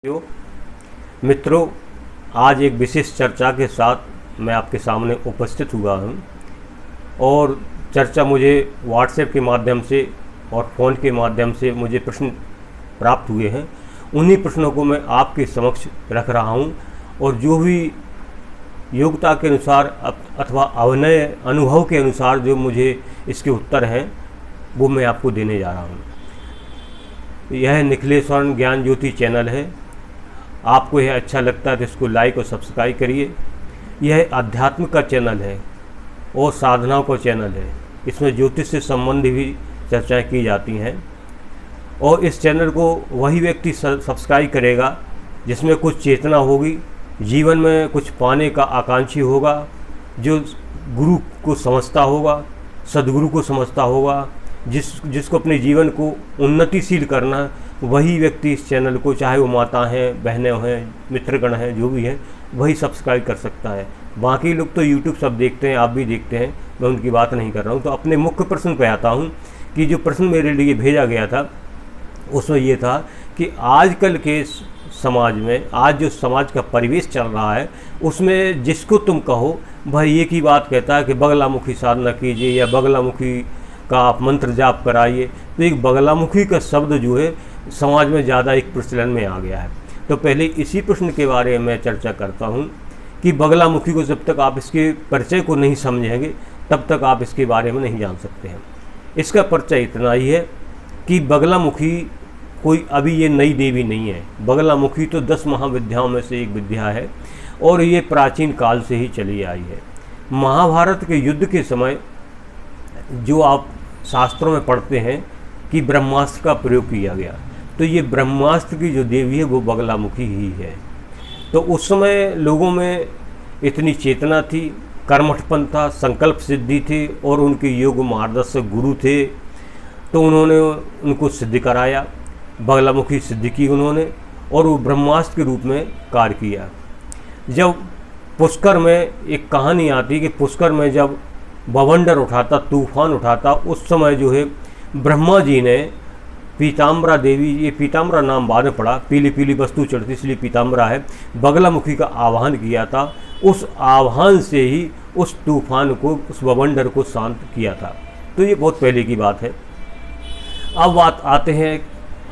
यो मित्रों, आज एक विशेष चर्चा के साथ मैं आपके सामने उपस्थित हुआ हूँ और चर्चा मुझे व्हाट्सएप के माध्यम से और फ़ोन के माध्यम से मुझे प्रश्न प्राप्त हुए हैं। उन्हीं प्रश्नों को मैं आपके समक्ष रख रहा हूँ और जो भी योग्यता के अनुसार अथवा अभिनय अनुभव के अनुसार जो मुझे इसके उत्तर हैं वो मैं आपको देने जा रहा हूँ। यह निखिलेश्वर ज्ञान ज्योति चैनल है। आपको यह अच्छा लगता है तो इसको लाइक और सब्सक्राइब करिए। यह अध्यात्म का चैनल है और साधनाओं का चैनल है। इसमें ज्योतिष से संबंधित भी चर्चाएं की जाती हैं और इस चैनल को वही व्यक्ति सब्सक्राइब करेगा जिसमें कुछ चेतना होगी, जीवन में कुछ पाने का आकांक्षी होगा, जो गुरु को समझता होगा, सदगुरु को समझता होगा, जिसको अपने जीवन को उन्नतिशील करना है, वही व्यक्ति इस चैनल को, चाहे वो माता हैं, बहनें हैं, मित्रगण हैं, जो भी हैं, वही सब्सक्राइब कर सकता है। बाकी लोग तो यूट्यूब सब देखते हैं, आप भी देखते हैं, मैं उनकी बात नहीं कर रहा हूँ। तो अपने मुख्य प्रश्न पे आता हूँ कि जो प्रश्न मेरे लिए भेजा गया था उसमें ये था कि आजकल के समाज में, आज जो समाज का परिवेश चल रहा है उसमें जिसको तुम कहो भाई एक ही बात कहता है कि बगलामुखी साधना कीजिए या बगलामुखी का आप मंत्र जाप कराइए। तो एक बगलामुखी का शब्द जो है समाज में ज़्यादा एक प्रचलन में आ गया है। तो पहले इसी प्रश्न के बारे में मैं चर्चा करता हूँ कि बगलामुखी को जब तक आप इसके परिचय को नहीं समझेंगे तब तक आप इसके बारे में नहीं जान सकते हैं। इसका परिचय इतना ही है कि बगलामुखी कोई अभी ये नई देवी नहीं है। बगलामुखी तो 10 महाविद्याओं में से एक विद्या है और ये प्राचीन काल से ही चली आई है। महाभारत के युद्ध के समय जो आप शास्त्रों में पढ़ते हैं कि ब्रह्मास्त्र का प्रयोग किया गया, तो ये ब्रह्मास्त्र की जो देवी है वो बगलामुखी ही है। तो उस समय लोगों में इतनी चेतना थी, कर्मठपन था, संकल्प सिद्धि थी और उनके योग मार्गदर्शक गुरु थे। तो उन्होंने उनको सिद्ध कराया, बगलामुखी सिद्ध की उन्होंने और वो ब्रह्मास्त्र के रूप में कार्य किया। जब पुष्कर में एक कहानी आती कि पुष्कर में जब बवंडर उठाता, तूफान उठाता, उस समय जो है ब्रह्मा जी ने पीताम्बरा देवी, ये पीताम्बरा नाम बाद में पड़ा, पीली पीली वस्तु चढ़ती इसलिए पीताम्बरा है, बगलामुखी का आह्वान किया था। उस आह्वान से ही उस तूफान को, उस बवंडर को शांत किया था। तो ये बहुत पहले की बात है। अब बात आते हैं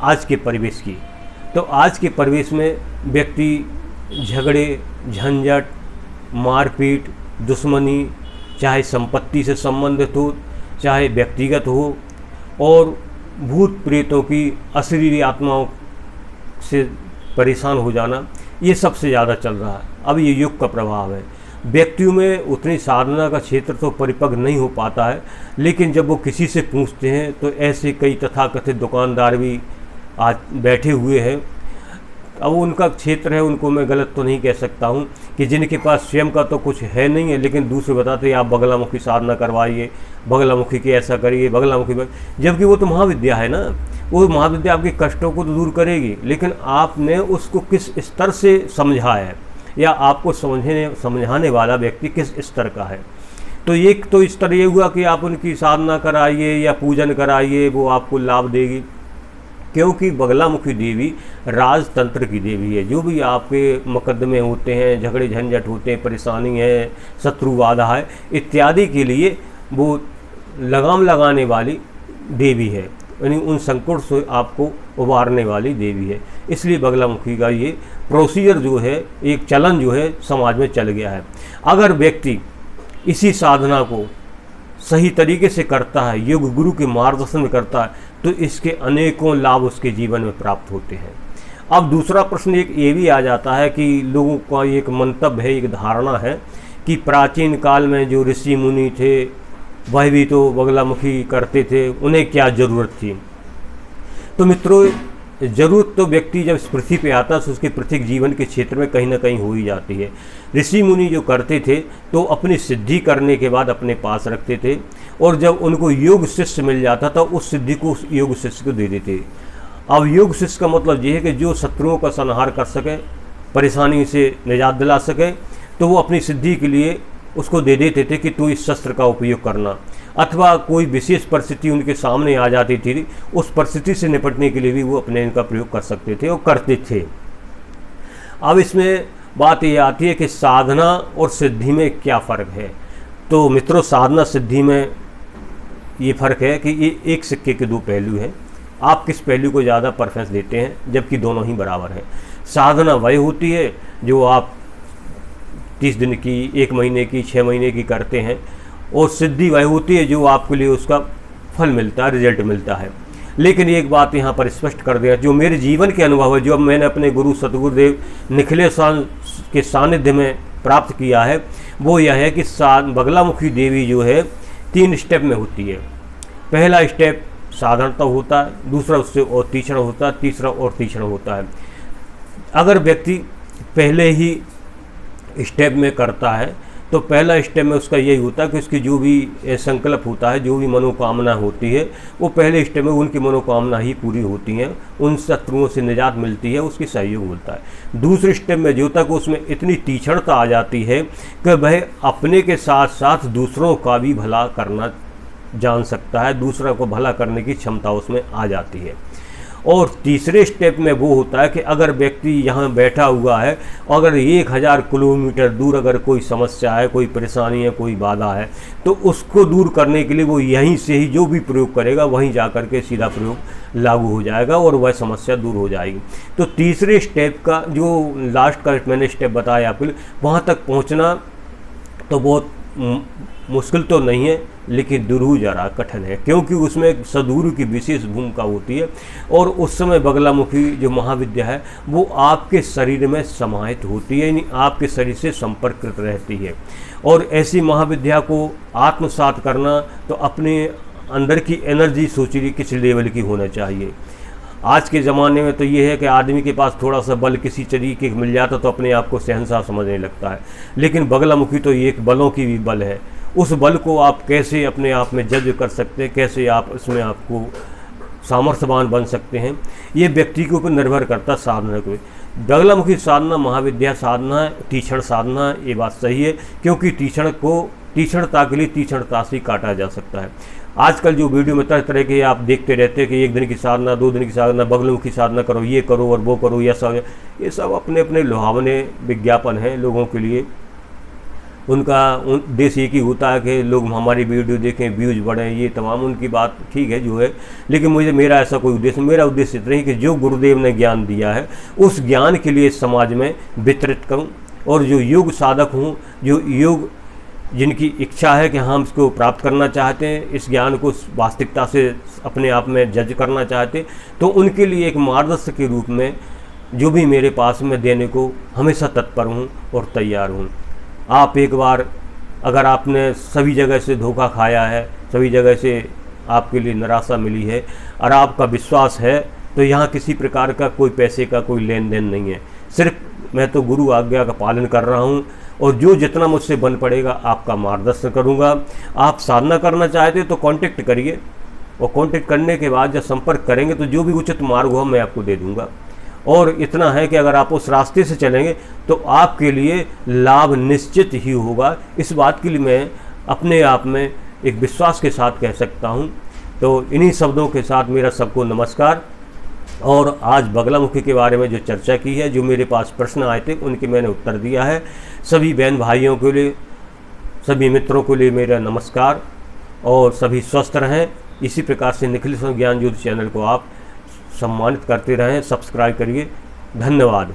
आज के परिवेश की। तो आज के परिवेश में व्यक्ति झगड़े, झंझट, मारपीट, दुश्मनी, चाहे संपत्ति से संबंधित हो, चाहे व्यक्तिगत हो, और भूत प्रेतों की अशरीरी आत्माओं से परेशान हो जाना, ये सबसे ज़्यादा चल रहा है। अब ये युग का प्रभाव है। व्यक्तियों में उतनी साधना का क्षेत्र तो परिपक्व नहीं हो पाता है, लेकिन जब वो किसी से पूछते हैं तो ऐसे कई तथाकथित दुकानदार भी आज बैठे हुए हैं। अब उनका क्षेत्र है, उनको मैं गलत तो नहीं कह सकता हूँ कि जिनके पास स्वयं का तो कुछ है नहीं है, लेकिन दूसरे बताते हैं आप बगलामुखी साधना करवाइए, बगलामुखी के ऐसा करिए, बगलामुखी, जबकि वो तो महाविद्या है ना। वो महाविद्या आपके कष्टों को तो दूर करेगी, लेकिन आपने उसको किस स्तर से समझा है या आपको समझाने वाला व्यक्ति किस स्तर का है। तो एक तो स्तर ये हुआ कि आप उनकी साधना कराइए या पूजन कराइए, वो आपको लाभ देगी, क्योंकि बगलामुखी देवी राजतंत्र की देवी है। जो भी आपके मुकदमे होते हैं, झगड़े झंझट होते हैं, परेशानी है, शत्रु बाधा है इत्यादि के लिए वो लगाम लगाने वाली देवी है, यानी उन संकट से आपको उबारने वाली देवी है। इसलिए बगलामुखी का ये प्रोसीजर जो है, एक चलन जो है समाज में चल गया है। अगर व्यक्ति इसी साधना को सही तरीके से करता है, योग गुरु के मार्गदर्शन में करता है, तो इसके अनेकों लाभ उसके जीवन में प्राप्त होते हैं। अब दूसरा प्रश्न एक ये भी आ जाता है कि लोगों का एक मंतव्य है, एक धारणा है कि प्राचीन काल में जो ऋषि मुनि थे वह भी तो बगलामुखी करते थे, उन्हें क्या ज़रूरत थी। तो मित्रों, ज़रूरत तो व्यक्ति जब इस पृथ्वी पे आता है तो उसके प्रत्येक जीवन के क्षेत्र में कहीं ना कहीं हो ही जाती है। ऋषि मुनि जो करते थे तो अपनी सिद्धि करने के बाद अपने पास रखते थे और जब उनको योग शिष्य मिल जाता था उस सिद्धि को उस योग शिष्य को दे देते। अब योग शिष्य का मतलब ये है कि जो शत्रुओं का संहार कर सके, परेशानी से निजात दिला सके, तो वो अपनी सिद्धि के लिए उसको दे देते थे कि तू इस शस्त्र का उपयोग करना। अथवा कोई विशेष परिस्थिति उनके सामने आ जाती थी, उस परिस्थिति से निपटने के लिए भी वो अपने इनका प्रयोग कर सकते थे और करते थे। अब इसमें बात ये आती है कि साधना और सिद्धि में क्या फ़र्क है। तो मित्रों, साधना सिद्धि में ये फ़र्क है कि ये एक सिक्के के दो पहलू हैं। आप किस पहलू को ज़्यादा प्रेफरेंस देते हैं, जबकि दोनों ही बराबर हैं। साधना वही होती है जो आप 30 दिन की, 1 महीने की, 6 महीने की करते हैं, और सिद्धि वही होती है जो आपके लिए उसका फल मिलता है, रिजल्ट मिलता है। लेकिन एक बात यहाँ पर स्पष्ट कर दिया, जो मेरे जीवन के अनुभव है, जो मैंने अपने गुरु सतगुरुदेव निखिलेश के सानिध्य में प्राप्त किया है, वो यह है कि बगलामुखी देवी जो है 3 स्टेप में होती है। पहला स्टेप साधारणता होता है, दूसरा उससे और तीक्ष्ण होता है, तीसरा और तीक्ष्ण होता है। अगर व्यक्ति पहले ही स्टेप में करता है तो पहला स्टेप में उसका यही होता है कि उसकी जो भी संकल्प होता है, जो भी मनोकामना होती है, वो पहले स्टेप में उनकी मनोकामना ही पूरी होती हैं, उन शत्रुओं से निजात मिलती है, उसकी सहयोग होता है। दूसरे स्टेप में जो तक उसमें इतनी तीक्ष्णता आ जाती है कि वह अपने के साथ साथ दूसरों का भी भला करना जान सकता है, दूसरा को भला करने की क्षमता उसमें आ जाती है। और तीसरे स्टेप में वो होता है कि अगर व्यक्ति यहाँ बैठा हुआ है, अगर 1000 किलोमीटर दूर अगर कोई समस्या है, कोई परेशानी है, कोई बाधा है, तो उसको दूर करने के लिए वो यहीं से ही जो भी प्रयोग करेगा वहीं जा कर के सीधा प्रयोग लागू हो जाएगा और वह समस्या दूर हो जाएगी। तो तीसरे स्टेप का जो लास्ट का मैंने स्टेप बताया आपको, वहाँ तक पहुँचना तो बहुत मुश्किल तो नहीं है, लेकिन दुरूह जरा कठिन है, क्योंकि उसमें सदगुरु की विशेष भूमिका होती है। और उस समय बगलामुखी जो महाविद्या है वो आपके शरीर में समाहित होती है, यानी आपके शरीर से संपर्कित रहती है। और ऐसी महाविद्या को आत्मसात करना तो अपने अंदर की एनर्जी सोचिए किस लेवल की होना चाहिए। आज के ज़माने में तो ये है कि आदमी के पास थोड़ा सा बल किसी तरीके मिल जाता तो अपने आप को शहंशाह समझने लगता है, लेकिन बगलामुखी तो ये एक बलों की भी बल है। उस बल को आप कैसे अपने आप में जज कर सकते हैं, कैसे आप इसमें आपको सामर्थ्यवान बन सकते हैं, ये व्यक्ति के ऊपर निर्भर करता है साधना को। बगलामुखी साधना महाविद्या साधना है, तीक्ष्ण साधना है, ये बात सही है, क्योंकि तीक्ष्णता के लिए तीक्ष्णता से काटा जा सकता है। आजकल जो वीडियो में तरह तरह के आप देखते रहते हैं कि 1 दिन की साधना, 2 दिन की साधना, बगलामुखी साधना करो, ये करो और वो करो, ये सब अपने अपने लुभावने विज्ञापन हैं लोगों के लिए। उनका उद्देश्य एक ही होता है कि लोग हमारी वीडियो देखें, व्यूज़ बढ़ें, ये तमाम उनकी बात ठीक है जो है, लेकिन मेरा ऐसा कोई उद्देश्य, मेरा उद्देश्य इतना ही कि जो गुरुदेव ने ज्ञान दिया है उस ज्ञान के लिए समाज में वितरित करूं, और जो योग साधक हों, जो योग जिनकी इच्छा है कि हम इसको प्राप्त करना चाहते हैं, इस ज्ञान को वास्तविकता से अपने आप में जज करना चाहते हैं, तो उनके लिए एक मार्गदर्शक के रूप में जो भी मेरे पास में देने को हमेशा तत्पर हूँ और तैयार हूँ। आप एक बार अगर आपने सभी जगह से धोखा खाया है, सभी जगह से आपके लिए निराशा मिली है, और आपका विश्वास है, तो यहाँ किसी प्रकार का कोई पैसे का कोई लेन देन नहीं है। सिर्फ मैं तो गुरु आज्ञा का पालन कर रहा हूँ, और जो जितना मुझसे बन पड़ेगा आपका मार्गदर्शन करूँगा। आप साधना करना चाहते तो कांटेक्ट करिए, और कांटेक्ट करने के बाद जब संपर्क करेंगे तो जो भी उचित मार्ग हो मैं आपको दे दूँगा। और इतना है कि अगर आप उस रास्ते से चलेंगे तो आपके लिए लाभ निश्चित ही होगा। इस बात के लिए मैं अपने आप में एक विश्वास के साथ कह सकता हूँ। तो इन्हीं शब्दों के साथ मेरा सबको नमस्कार। और आज बगलामुखी के बारे में जो चर्चा की है, जो मेरे पास प्रश्न आए थे उनके मैंने उत्तर दिया है। सभी बहन भाइयों के लिए, सभी मित्रों के लिए मेरा नमस्कार, और सभी स्वस्थ रहें। इसी प्रकार से निखिलेश ज्ञान ज्योति चैनल को आप सम्मानित करते रहें, सब्सक्राइब करिए। धन्यवाद।